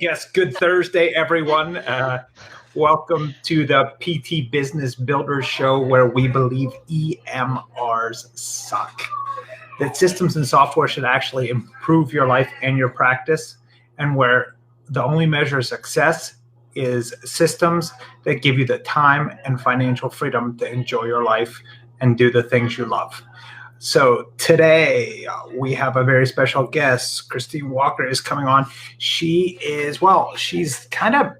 guess good Thursday, everyone. Welcome to the PT Business Builders Show, where we believe EMRs suck. That systems and software should actually improve your life and your practice, and where the only measure of success is systems that give you the time and financial freedom to enjoy your life and do the things you love. So today we have a very special guest. Christine Walker is coming on. She's kind of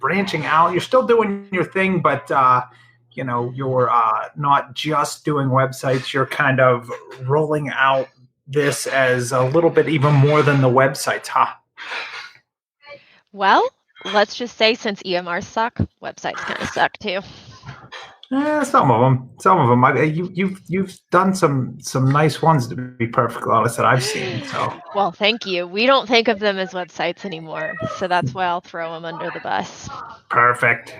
branching out. You're still doing your thing, but you're not just doing websites. You're kind of rolling out this as a little bit even more than the websites, huh? Well, let's just say since EMRs suck, websites kind of suck too. Some of them. You've done some nice ones, to be perfectly honest, that I've seen. So. Well, thank you. We don't think of them as websites anymore, so that's why I'll throw them under the bus. Perfect.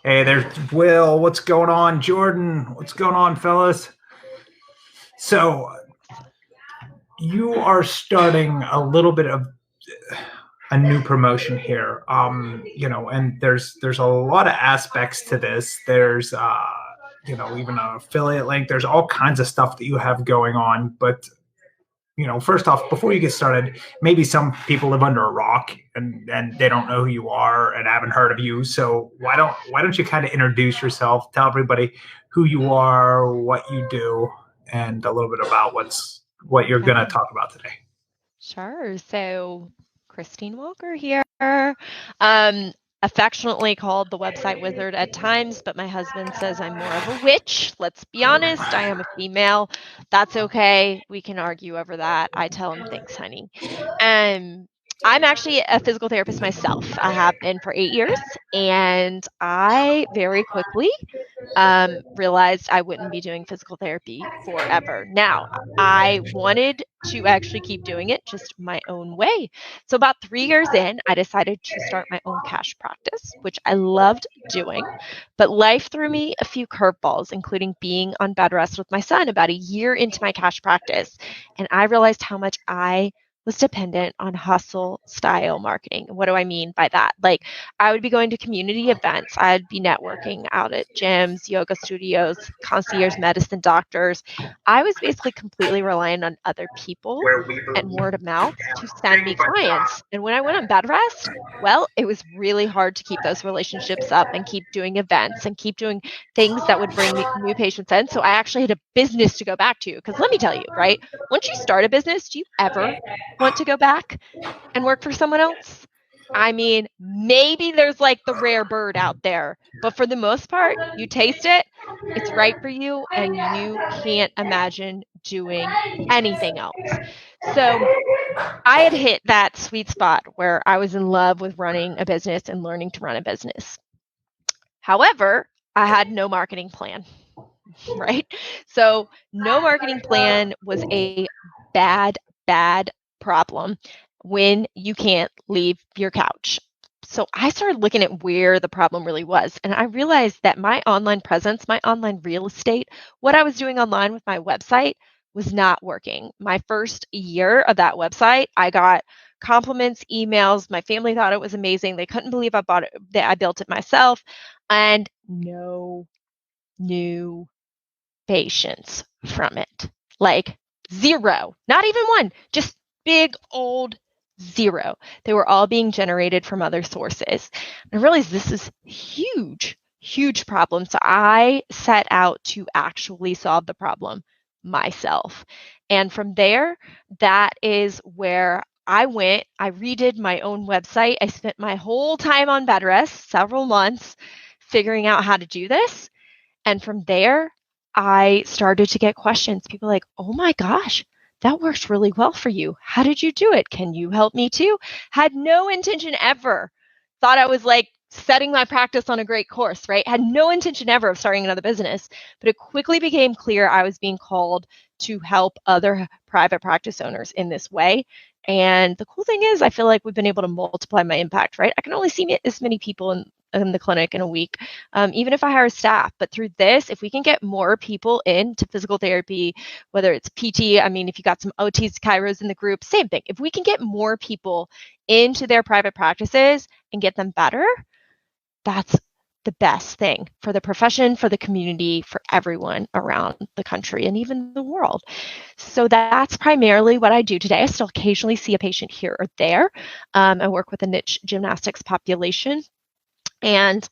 Hey, there's Will. What's going on, Jordan? What's going on, fellas? So, you are starting a little bit of a new promotion here, and there's a lot of aspects to this. There's, even an affiliate link. There's all kinds of stuff that you have going on. But, first off, before you get started, maybe some people live under a rock and they don't know who you are and haven't heard of you. So why don't you kind of introduce yourself, tell everybody who you are, what you do, and a little bit about what you're going to talk about today. Sure. So Christine Walker here, affectionately called the website wizard at times, but my husband says I'm more of a witch. Let's be honest, I am a female. That's okay. We can argue over that. I tell him, thanks, honey. I'm actually a physical therapist myself. I have been for 8 years, and I very quickly realized I wouldn't be doing physical therapy forever. Now, I wanted to actually keep doing it just my own way. So about 3 years in, I decided to start my own cash practice, which I loved doing. But life threw me a few curveballs, including being on bed rest with my son about a year into my cash practice. And I realized how much I was dependent on hustle style marketing. What do I mean by that? Like, I would be going to community events. I'd be networking out at gyms, yoga studios, concierge medicine doctors. I was basically completely reliant on other people and word of mouth to send me clients. And when I went on bed rest, well, it was really hard to keep those relationships up and keep doing events and keep doing things that would bring new patients in. So I actually had a business to go back to. Because let me tell you, right? Once you start a business, do you ever want to go back and work for someone else? I mean, maybe there's like the rare bird out there, but for the most part, you taste it, it's right for you, and you can't imagine doing anything else. So I had hit that sweet spot where I was in love with running a business and learning to run a business. However, I had no marketing plan, right? So no marketing plan was a bad problem when you can't leave your couch. So I started looking at where the problem really was. And I realized that my online presence, my online real estate, what I was doing online with my website was not working. My first year of that website, I got compliments, emails. My family thought it was amazing. They couldn't believe I bought it, that I built it myself, and no new patients from it. Like zero, not even one, just big old zero. They were all being generated from other sources. And I realized this is huge problem. So I set out to actually solve the problem myself. And from there, that is where I went. I redid my own website. I spent my whole time on bed rest, several months, figuring out how to do this. And from there, I started to get questions. People like, oh my gosh, that works really well for you. How did you do it? Can you help me too? Had no intention ever. Thought I was like setting my practice on a great course, right? Had no intention ever of starting another business, but it quickly became clear I was being called to help other private practice owners in this way. And the cool thing is, I feel like we've been able to multiply my impact, right? I can only see as many people in the clinic in a week, even if I hire staff. But through this, if we can get more people into physical therapy, whether it's PT, I mean, if you got some OTs, chiros in the group, same thing. If we can get more people into their private practices and get them better, that's the best thing for the profession, for the community, for everyone around the country and even the world. So that's primarily what I do today. I still occasionally see a patient here or there. I work with a niche gymnastics population. And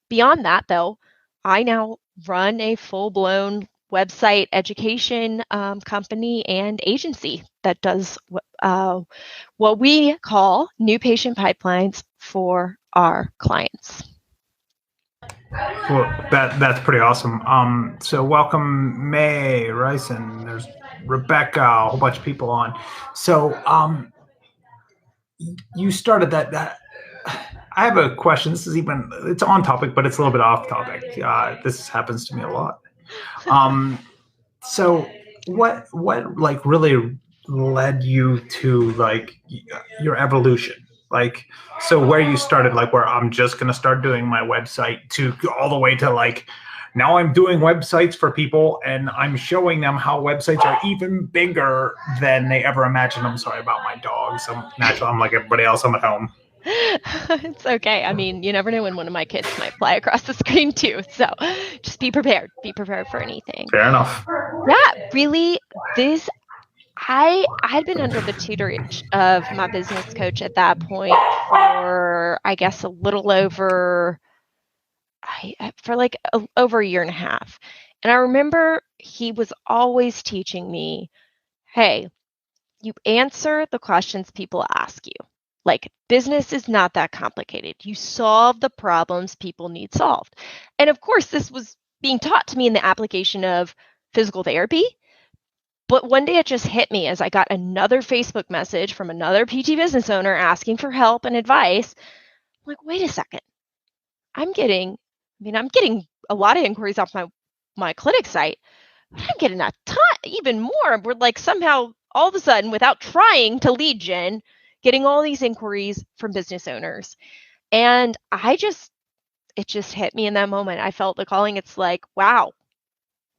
beyond that, though, I now run a full-blown website education company and agency that does what we call new patient pipelines for our clients. Well, that's pretty awesome. So welcome May, Ryson, there's Rebecca, a whole bunch of people on. So you started that. I have a question. It's on topic, but it's a little bit off topic. This happens to me a lot. So what like really led you to like your evolution? Like, so where you started, like where I'm just going to start doing my website, to all the way to like, now I'm doing websites for people and I'm showing them how websites are even bigger than they ever imagined. I'm sorry about my dogs. I'm like everybody else. I'm at home. It's okay. I mean, you never know when one of my kids might fly across the screen too. So just be prepared. Be prepared for anything. Fair enough. Yeah, really, I had been under the tutorage of my business coach at that point for, I guess, a little over, over a year and a half. And I remember he was always teaching me, hey, you answer the questions people ask you. Like, business is not that complicated. You solve the problems people need solved. And of course, this was being taught to me in the application of physical therapy. But one day it just hit me as I got another Facebook message from another PT business owner asking for help and advice. I'm like, wait a second. I'm getting a lot of inquiries off my clinic site, but I'm getting a ton, even more. We're like somehow all of a sudden, without trying to lead gen, getting all these inquiries from business owners. And it just hit me in that moment. I felt the calling. It's like, wow,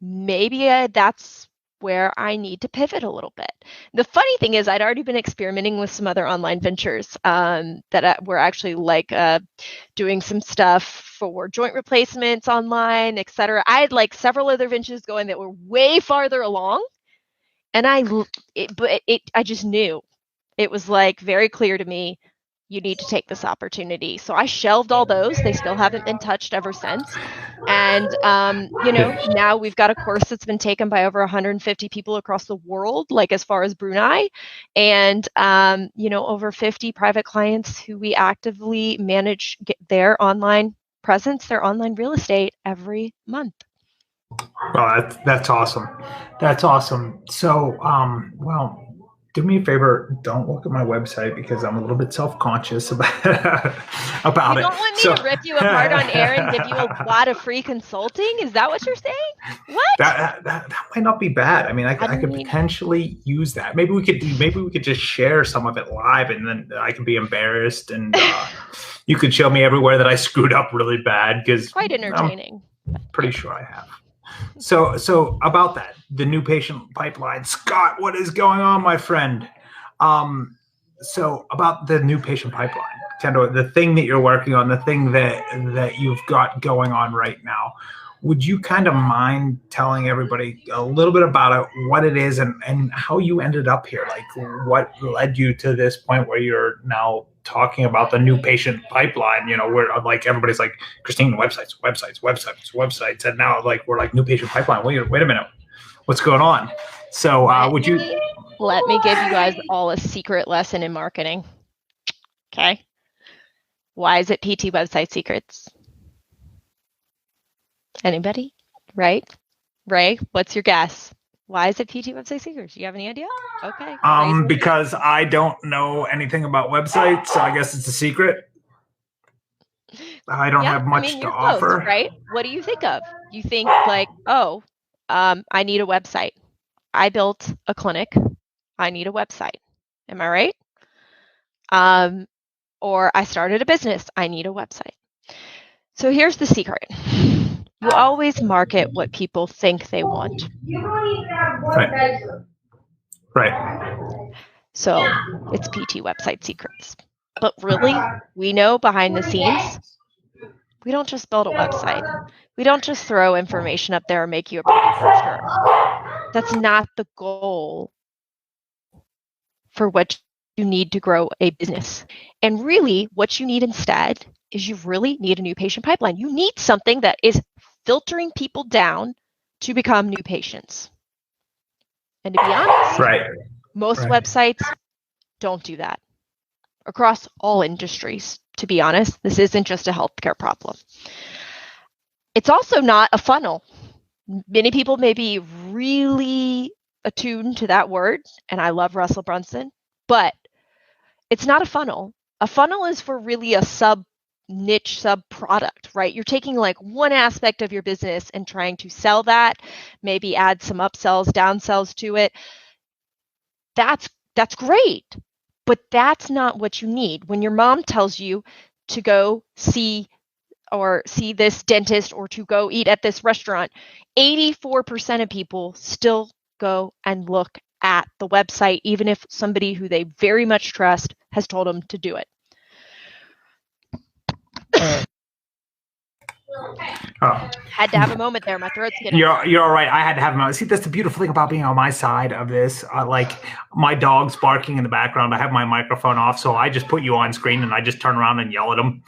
maybe that's where I need to pivot a little bit. The funny thing is I'd already been experimenting with some other online ventures that were actually like doing some stuff for joint replacements online, etc. I had like several other ventures going that were way farther along. And I just knew. It was like very clear to me, you need to take this opportunity. So I shelved all those. They still haven't been touched ever since. And, now we've got a course that's been taken by over 150 people across the world, like as far as Brunei, and, over 50 private clients who we actively manage their online presence, their online real estate every month. Well, that's awesome. That's awesome. So, well, do me a favor, don't look at my website because I'm a little bit self-conscious about it. You don't want me to rip you apart on air and give you a lot of free consulting? Is that what you're saying? What? That might not be bad. I mean, I could potentially use that. Maybe we could just share some of it live, and then I could be embarrassed, and you could show me everywhere that I screwed up really bad. Because quite entertaining. I'm pretty sure I have. So about that, the new patient pipeline, Scott, what is going on, my friend? So about the new patient pipeline, Kendo, the thing that you're working on, the thing that you've got going on right now, would you kind of mind telling everybody a little bit about it, what it is, and how you ended up here? Like, what led you to this point where you're now talking about the new patient pipeline, where like everybody's like, Christine, websites. And now like, we're like, new patient pipeline. Wait a minute. What's going on? So let me give you guys all a secret lesson in marketing. Okay. Why is it PT Website Secrets? Anybody? Right? Ray, what's your guess? Why is it PT Website Secrets? Do you have any idea? Okay. Because I don't know anything about websites, so I guess it's a secret. I don't have much to offer. Close, right? What do you think of? You think like, I need a website. I built a clinic. I need a website. Am I right? Or I started a business. I need a website. So here's the secret. You always market what people think they want. Right. So it's PT website secrets. But really, we know behind the scenes, we don't just build a website. We don't just throw information up there or make you a pretty brochure. That's not the goal for what you need to grow a business. And really, what you need instead is you really need a new patient pipeline. You need something that is filtering people down to become new patients. And to be honest, most websites don't do that across all industries. To be honest, this isn't just a healthcare problem. It's also not a funnel. Many people may be really attuned to that word, and I love Russell Brunson, but it's not a funnel. A funnel is for really a niche sub product, right? You're taking like one aspect of your business and trying to sell that, maybe add some upsells, downsells to it. That's great, but that's not what you need. When your mom tells you to go see this dentist or to go eat at this restaurant, 84% of people still go and look at the website, even if somebody who they very much trust has told them to do it. Had to have a moment there. My throat's getting. You're all right. I had to have a moment. See, that's the beautiful thing about being on my side of this. Like my dog's barking in the background. I have my microphone off, so I just put you on screen and I just turn around and yell at him.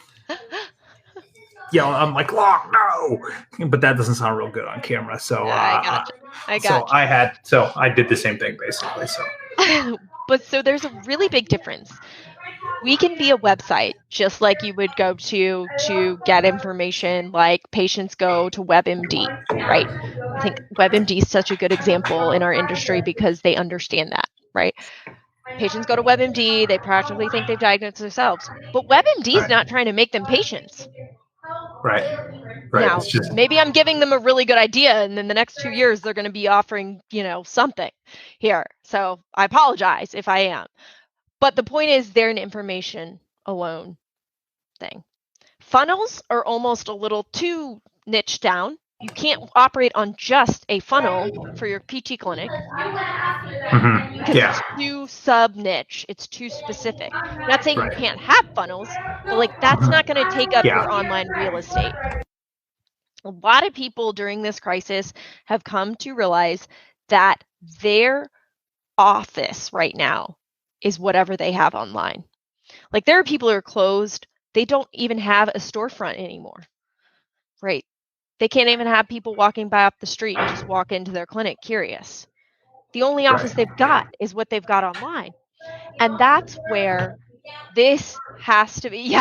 I'm like, Locke, no! But that doesn't sound real good on camera. So I did the same thing basically. So, but so there's a really big difference. We can be a website just like you would go to get information, like patients go to WebMD, right? I think WebMD is such a good example in our industry because they understand that, right? Patients go to WebMD, they practically think they've diagnosed themselves, but WebMD is not trying to make them patients. Right. Now, maybe I'm giving them a really good idea, and in the next 2 years, they're going to be offering, something here. So I apologize if I am. But the point is, they're an information alone thing. Funnels are almost a little too niche down. You can't operate on just a funnel for your PT clinic. Because it's too sub-niche. It's too specific. I'm not saying you can't have funnels, but that's not going to take up your online real estate. A lot of people during this crisis have come to realize that their office right now is whatever they have online. Like there are people who are closed. They don't even have a storefront anymore, right? They can't even have people walking by up the street and just walk into their clinic curious. The only office they've got is what they've got online. And that's where this has to be.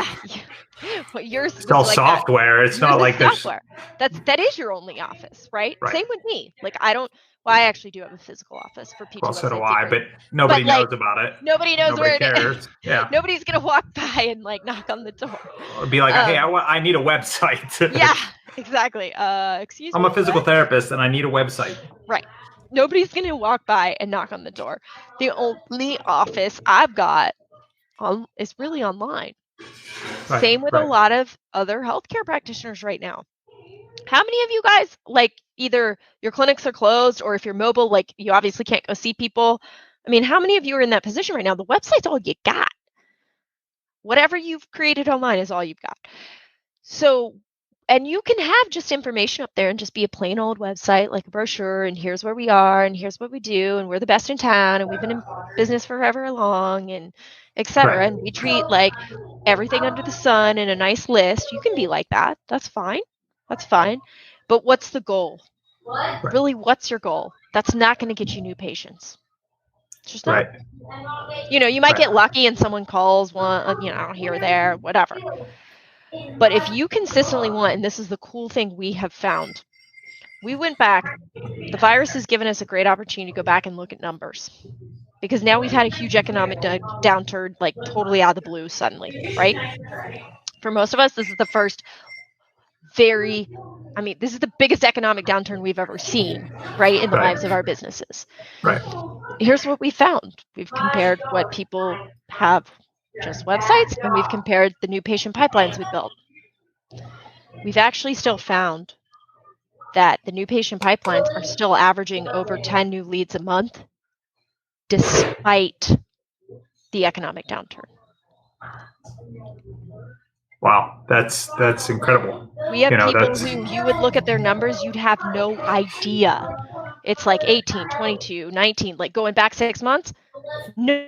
What yours it's all software. It's not like software. That is your only office, right? Same with me. I actually do have a physical office for PT. Well, so do I, but nobody knows about it. Nobody knows where it is. Yeah. Nobody's gonna walk by and knock on the door. Or be like, hey, I need a website. Yeah, exactly. Excuse me. I'm a physical therapist and I need a website. Right. Nobody's gonna walk by and knock on the door. The only office I've got is really online. Same with a lot of other healthcare practitioners right now. How many of you guys, either your clinics are closed or if you're mobile, you obviously can't go see people? I mean, how many of you are in that position right now? The website's all you got. Whatever you've created online is all you've got. So, and you can have just information up there and just be a plain old website, like a brochure, and here's where we are, and here's what we do, and we're the best in town, and we've been in business forever long, and et cetera. And we treat everything under the sun in a nice list. You can be like that. That's fine. But what's the goal? Really, what's your goal? That's not going to get you new patients. It's just not. You might get lucky and someone calls one, here or there, whatever. But if you consistently want, and this is the cool thing we have found, we went back. The virus has given us a great opportunity to go back and look at numbers. Because now we've had a huge economic downturn, totally out of the blue suddenly, right? For most of us, this is the first this is the biggest economic downturn we've ever seen, right, in the lives of our businesses. Right. Here's what we found. We've compared what people have just websites, and we've compared the new patient pipelines we built. we've actually still found that the new patient pipelines are still averaging over 10 new leads a month, despite the economic downturn. Wow, that's incredible. We have people that's who you would look at their numbers, you'd have no idea. It's like 18, 22, 19, like going back 6 months. No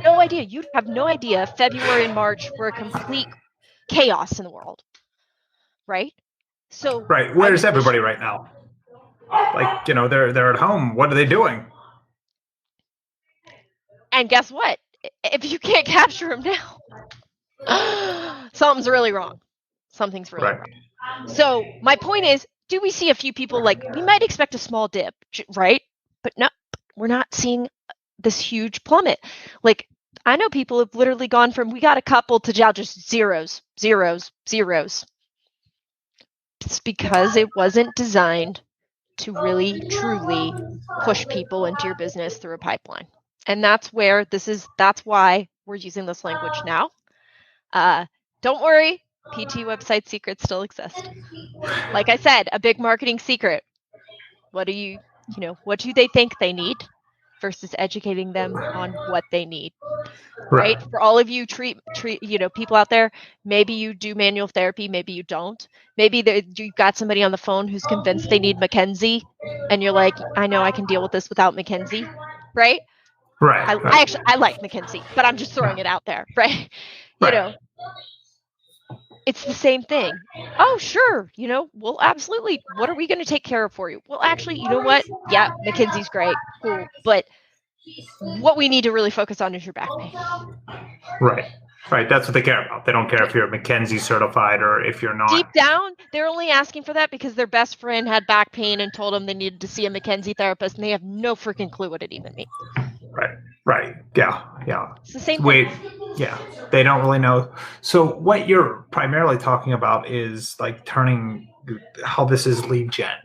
idea. You'd have no idea February and March were a complete chaos in the world. Right? So right. Where's everybody right now? Like, they're at home. What are they doing? And guess what? If you can't capture them now, something's really wrong. Something's really wrong. So my point is, do we see a few people, like, we might expect a small dip, right? But no, we're not seeing this huge plummet. Like, I know people have literally gone from, we got a couple, to now just zeros. It's because it wasn't designed to really, truly push people into your business through a pipeline. And that's where that's why we're using this language now. Don't worry, PT website secrets still exist. Like I said, a big marketing secret. What do what do they think they need versus educating them on what they need? Right? For all of you treat people out there, maybe you do manual therapy, maybe you don't. Maybe you've got somebody on the phone who's convinced they need McKinsey, and you're like, I know I can deal with this without McKinsey, right? Right. I like McKinsey, but I'm just throwing it out there, right? It's the same thing. Oh, sure. Well, absolutely. What are we going to take care of for you? Well, actually, you know what? Yeah, McKinsey's great. Cool. But what we need to really focus on is your back pain. Right. That's what they care about. They don't care if you're McKinsey certified or if you're not. Deep down, they're only asking for that because their best friend had back pain and told them they needed to see a McKinsey therapist, and they have no freaking clue what it even means. Right. Yeah. It's the same thing. Yeah. They don't really know. So what you're primarily talking about is like turning how this is lead gen.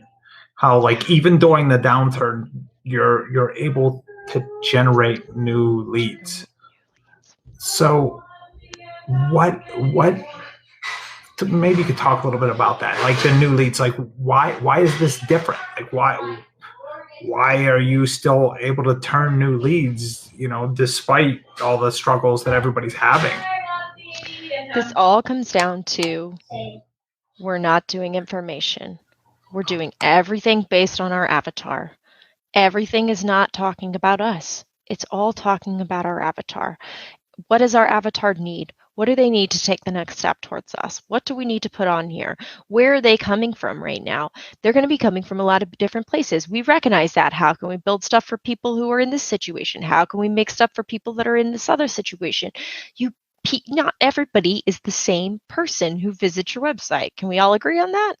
How, like, even during the downturn, you're able to generate new leads. So what maybe you could talk a little bit about that, like the new leads. Like, why is this different? Like, why are you still able to turn new leads, despite all the struggles that everybody's having? This all comes down to, we're not doing information. We're doing everything based on our avatar. Everything is not talking about us. It's all talking about our avatar. What does our avatar need? What do they need to take the next step towards us? What do we need to put on here? Where are they coming from right now? They're going to be coming from a lot of different places. We recognize that. How can we build stuff for people who are in this situation? How can we make stuff for people that are in this other situation? Not everybody is the same person who visits your website. Can we all agree on that?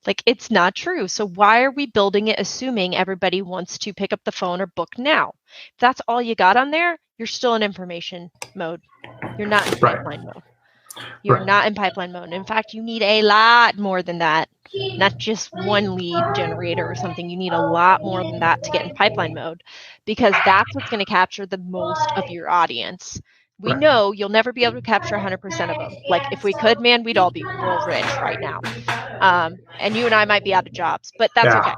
Like, it's not true. So why are we building it assuming everybody wants to pick up the phone or book now? If that's all you got on there, you're still in information mode. You're not in pipeline mode. You're not in pipeline mode. In fact, you need a lot more than that. Not just one lead generator or something. You need a lot more than that to get in pipeline mode, because that's what's going to capture the most of your audience. We know you'll never be able to capture 100% of them. Like, if we could, man, we'd all be real rich right now. And you and I might be out of jobs, but that's okay.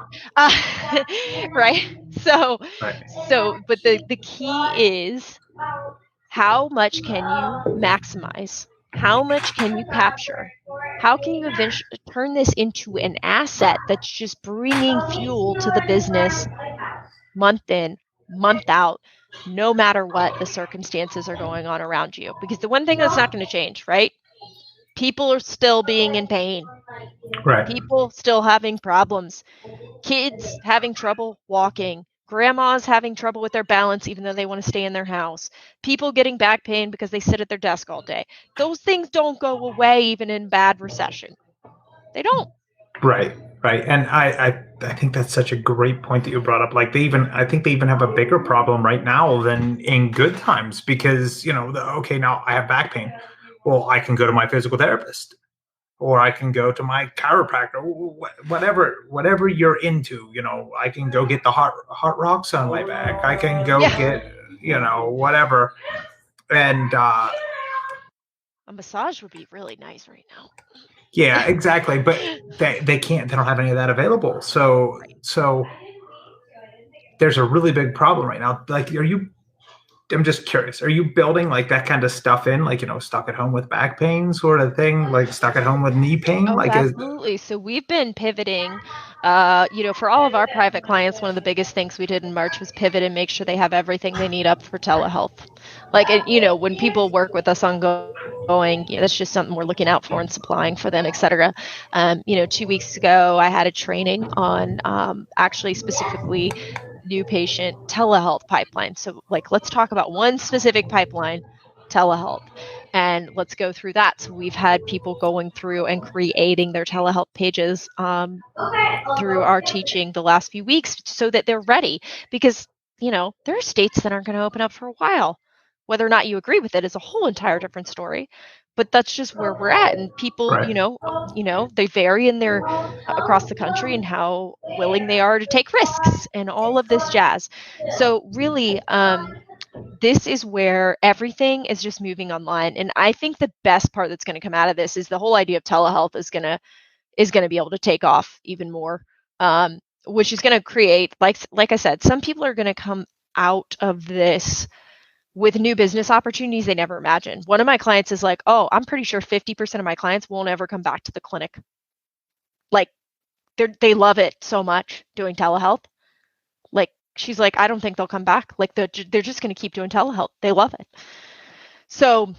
Right? But the key is, how much can you maximize? How much can you capture? How can you eventually turn this into an asset that's just bringing fuel to the business month in, month out, no matter what the circumstances are going on around you? Because the one thing that's not going to change, right? People are still being in pain. Right. People still having problems. Kids having trouble walking. Grandmas having trouble with their balance even though they want to stay in their house. People getting back pain because they sit at their desk all day. Those things don't go away even in bad recession. They don't. Right. And I think that's such a great point that you brought up. Like, I think they even have a bigger problem right now than in good times, because, okay, now I have back pain. Well, I can go to my physical therapist, or I can go to my chiropractor, whatever you're into. I can go get the hot rocks on my back. I can go get, whatever. And a massage would be really nice right now. Yeah, exactly. But they can't. They don't have any of that available. So there's a really big problem right now. Like, I'm just curious. Are you building like that kind of stuff in, like, stuck at home with back pain sort of thing, like stuck at home with knee pain? Oh, Like, absolutely. So we've been pivoting, for all of our private clients, one of the biggest things we did in March was pivot and make sure they have everything they need up for telehealth. Like, when people work with us ongoing, that's just something we're looking out for and supplying for them, et cetera. 2 weeks ago, I had a training on actually specifically new patient telehealth pipeline. So, like, let's talk about one specific pipeline, telehealth. And let's go through that. So we've had people going through and creating their telehealth pages through our teaching the last few weeks so that they're ready. Because, there are states that aren't going to open up for a while. Whether or not you agree with it is a whole entire different story. But that's just where we're at. And people, right. they vary in their across the country and how willing they are to take risks and all of this jazz. So really, this is where everything is just moving online. And I think the best part that's going to come out of this is the whole idea of telehealth is going to be able to take off even more, which is going to create, like I said, some people are going to come out of this with new business opportunities they never imagined. One of my clients is like, oh, I'm pretty sure 50% of my clients won't ever come back to the clinic. Like, they love it so much doing telehealth. Like, she's like, I don't think they'll come back. Like, they're just going to keep doing telehealth. They love it. So,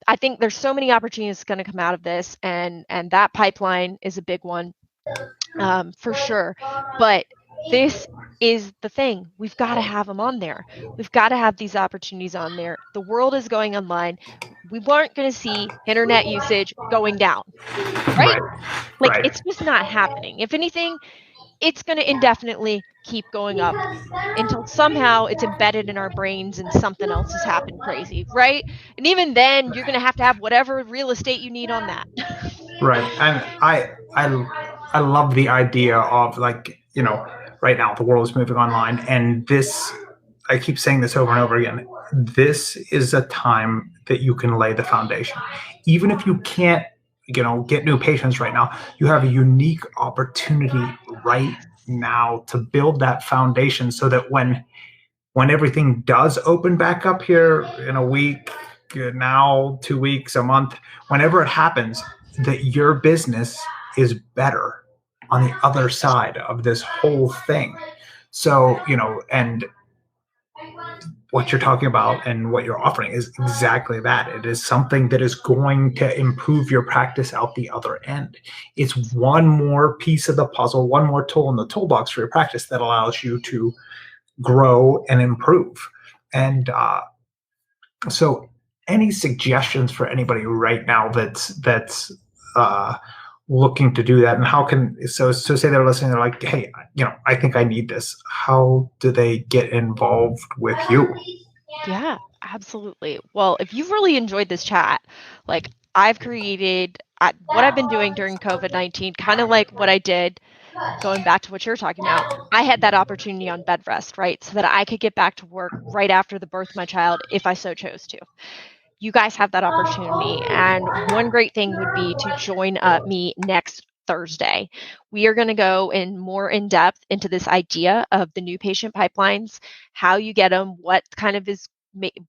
I think there's so many opportunities going to come out of this, and that pipeline is a big one, for sure. But this is the thing. We've got to have them on there. We've got to have these opportunities on there. The world is going online. We weren't going to see internet usage going down, right? Like, Right. it's just not happening. If anything, it's going to indefinitely keep going up until somehow it's embedded in our brains and something else has happened crazy, right? And even then, you're going to have whatever real estate you need on that. Right. And I love the idea of, like, right now the world is moving online, and this, I keep saying this over and over again, this is a time that you can lay the foundation. Even if you can't, get new patients right now, you have a unique opportunity right now to build that foundation so that when everything does open back up here in a week, now 2 weeks, a month, whenever it happens, that your business is better on the other side of this whole thing. So, and what you're talking about and what you're offering is exactly that. It is something that is going to improve your practice out the other end. It's one more piece of the puzzle, one more tool in the toolbox for your practice that allows you to grow and improve. And so, any suggestions for anybody right now that's looking to do that, and how can, so say they're listening, they're like, hey, I think I need this. How do they get involved with you? Yeah, absolutely. Well, if you've really enjoyed this chat, like, I've created what I've been doing during COVID-19, kind of like what I did going back to what you're talking about. I had that opportunity on bed rest, right? So that I could get back to work right after the birth of my child if I so chose to. You guys have that opportunity. And one great thing would be to join me next Thursday. We are going to go more in depth into this idea of the new patient pipelines, how you get them, what kind of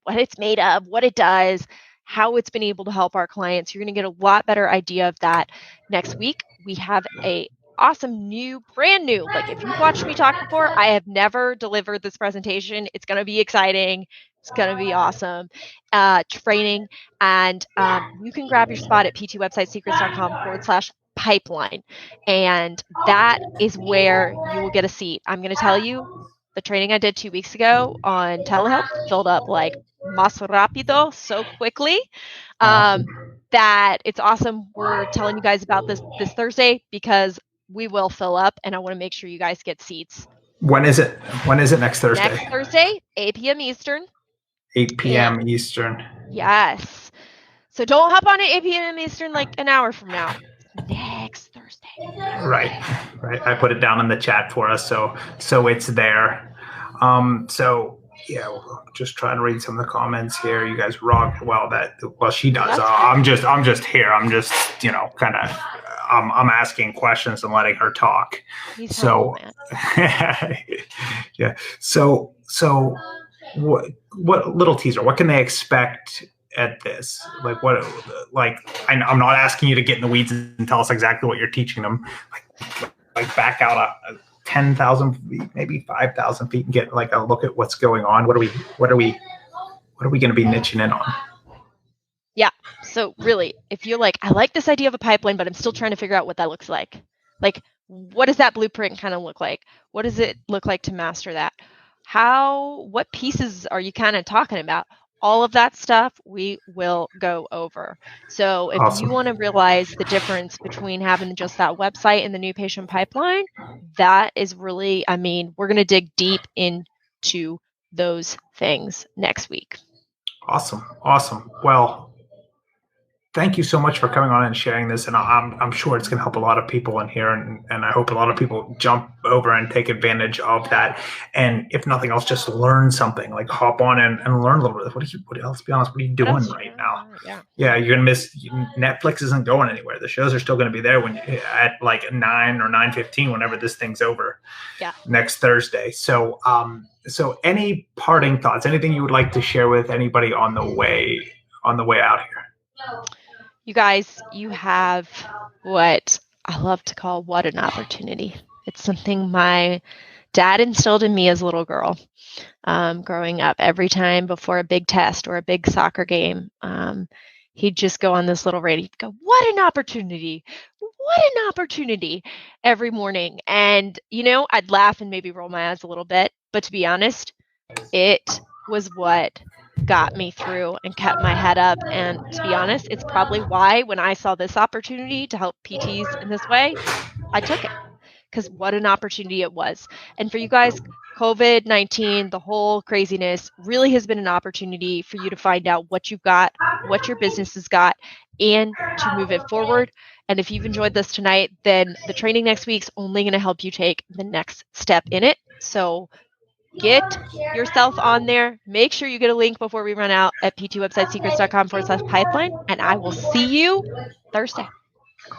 what it's made of, what it does, how it's been able to help our clients. You're going to get a lot better idea of that next week. We have a awesome brand new, like, if you've watched me talk before, I have never delivered this presentation. It's going to be exciting. It's going to be awesome training. And you can grab your spot at ptwebsitesecrets.com/pipeline. And that is where you will get a seat. I'm going to tell you, the training I did 2 weeks ago on telehealth filled up like más rápido, so quickly, that it's awesome. We're telling you guys about this Thursday because we will fill up, and I want to make sure you guys get seats. When is it? Next Thursday? Next Thursday, 8 p.m. Eastern. 8 p.m. Eastern. Yes. So don't hop on at 8 p.m. Eastern like an hour from now. Next Thursday. Right. I put it down in the chat for us, so it's there. So yeah, well, just trying to read some of the comments here. You guys rock. Well, she does. That's I'm just here. I'm just, kind of, I'm asking questions and letting her talk. He's So, humble, man. yeah. So what little teaser? What can they expect at this? Like I'm not asking you to get in the weeds and tell us exactly what you're teaching them. Like back out a 10,000 feet, maybe 5,000 feet, and get like a look at what's going on. What are we going to be niching in on? Yeah. So really, if you're like, I like this idea of a pipeline, but I'm still trying to figure out what that looks like. Like, what does that blueprint kind of look like? What does it look like to master that? What pieces are you kind of talking about? All of that stuff we will go over. So if Awesome. you want to realize the difference between having just that website and the new patient pipeline, that is really, we're going to dig deep into those things next week. Awesome. Well, thank you so much for coming on and sharing this. And I'm sure it's going to help a lot of people in here. And I hope a lot of people jump over and take advantage of that. And if nothing else, just learn something, like hop on and learn a little bit. Let's be honest, what are you doing right now? Yeah, you're going to miss. Netflix isn't going anywhere. The shows are still going to be there at like 9 or 9:15, whenever this thing's over. Yeah. Next Thursday. So any parting thoughts, anything you would like to share with anybody on the way out here? You guys, you have what I love to call what an opportunity. It's something my dad instilled in me as a little girl, growing up. Every time before a big test or a big soccer game, he'd just go on this little radio. He'd go, "What an opportunity! What an opportunity!" every morning. And, I'd laugh and maybe roll my eyes a little bit. But to be honest, it was what got me through and kept my head up. And to be honest, it's probably why when I saw this opportunity to help PTs in this way, I took it, because what an opportunity it was. And for you guys, COVID-19, the whole craziness really has been an opportunity for you to find out what you've got, what your business has got, and to move it forward. And if you've enjoyed this tonight, then the training next week's only going to help you take the next step in it. So get yourself on there. Make sure you get a link before we run out at ptwebsitesecrets.com/pipeline, and I will see you Thursday.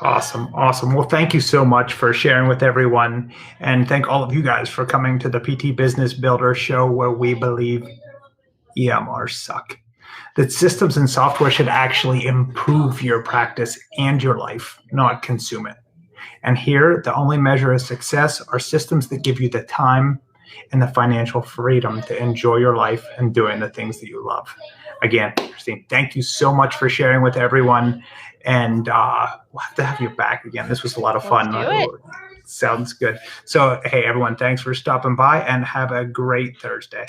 Awesome. Well, thank you so much for sharing with everyone, and thank all of you guys for coming to the PT Business Builder Show, where we believe EMRs suck. That systems and software should actually improve your practice and your life, not consume it. And here, the only measure of success are systems that give you the time and the financial freedom to enjoy your life and doing the things that you love. Again, Christine, thank you so much for sharing with everyone. And we'll have to have you back again. This was a lot of fun. Let's do it. Sounds good. So, hey, everyone, thanks for stopping by and have a great Thursday.